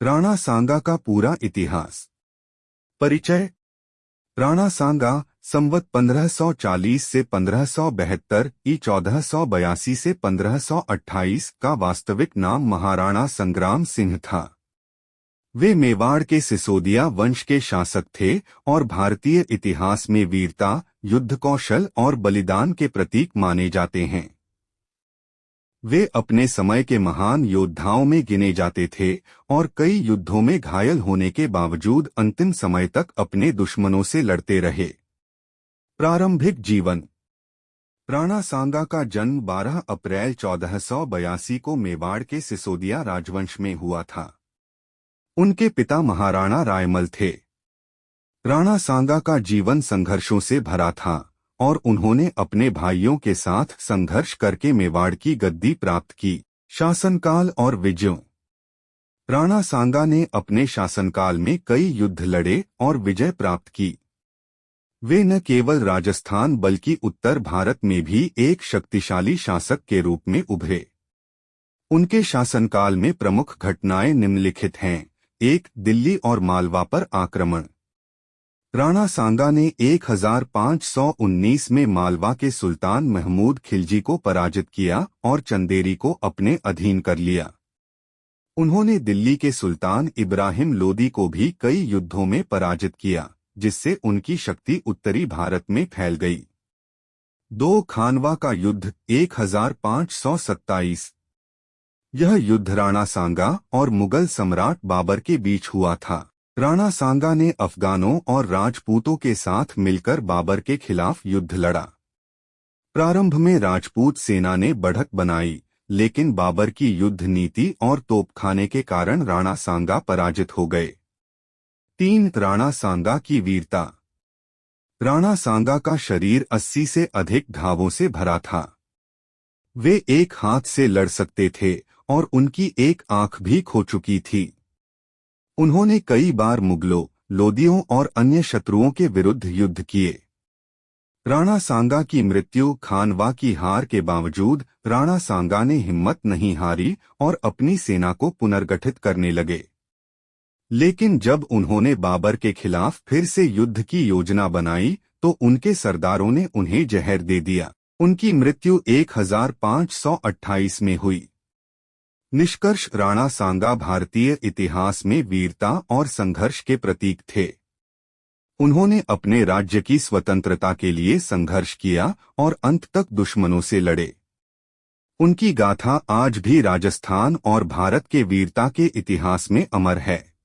राणा सांगा का पूरा इतिहास। परिचय। राणा सांगा संवत 1540 से 1572 ई 1482 से 1528 का वास्तविक नाम महाराणा संग्राम सिंह था। वे मेवाड़ के सिसोदिया वंश के शासक थे और भारतीय इतिहास में वीरता, युद्ध कौशल और बलिदान के प्रतीक माने जाते हैं। वे अपने समय के महान योद्धाओं में गिने जाते थे और कई युद्धों में घायल होने के बावजूद अंतिम समय तक अपने दुश्मनों से लड़ते रहे। प्रारंभिक जीवन। राणा सांगा का जन्म 12 अप्रैल 1482 को मेवाड़ के सिसोदिया राजवंश में हुआ था। उनके पिता महाराणा रायमल थे। राणा सांगा का जीवन संघर्षों से भरा था और उन्होंने अपने भाइयों के साथ संघर्ष करके मेवाड़ की गद्दी प्राप्त की। शासनकाल और विजयों। राणा सांगा ने अपने शासनकाल में कई युद्ध लड़े और विजय प्राप्त की। वे न केवल राजस्थान बल्कि उत्तर भारत में भी एक शक्तिशाली शासक के रूप में उभरे। उनके शासनकाल में प्रमुख घटनाएं निम्नलिखित हैं। 1. दिल्ली और मालवा पर आक्रमण। राणा सांगा ने 1519 में मालवा के सुल्तान महमूद खिलजी को पराजित किया और चंदेरी को अपने अधीन कर लिया। उन्होंने दिल्ली के सुल्तान इब्राहिम लोदी को भी कई युद्धों में पराजित किया, जिससे उनकी शक्ति उत्तरी भारत में फैल गई। 2. खानवा का युद्ध 1527। यह युद्ध राणा सांगा और मुगल सम्राट बाबर के बीच हुआ था। राणा सांगा ने अफगानों और राजपूतों के साथ मिलकर बाबर के खिलाफ युद्ध लड़ा। प्रारंभ में राजपूत सेना ने बढ़त बनाई, लेकिन बाबर की युद्ध नीति और तोपखाने के कारण राणा सांगा पराजित हो गए। 3. राणा सांगा की वीरता। राणा सांगा का शरीर 80 से अधिक घावों से भरा था। वे एक हाथ से लड़ सकते थे और उनकी एक आंख भी खो चुकी थी। उन्होंने कई बार मुगलों, लोदियों और अन्य शत्रुओं के विरुद्ध युद्ध किए। राणा सांगा की मृत्यु। खानवा की हार के बावजूद राणा सांगा ने हिम्मत नहीं हारी और अपनी सेना को पुनर्गठित करने लगे। लेकिन जब उन्होंने बाबर के खिलाफ फिर से युद्ध की योजना बनाई तो उनके सरदारों ने उन्हें जहर दे दिया। उनकी मृत्यु 1528 में हुई। निष्कर्ष। राणा सांगा भारतीय इतिहास में वीरता और संघर्ष के प्रतीक थे। उन्होंने अपने राज्य की स्वतंत्रता के लिए संघर्ष किया और अंत तक दुश्मनों से लड़े। उनकी गाथा आज भी राजस्थान और भारत के वीरता के इतिहास में अमर है।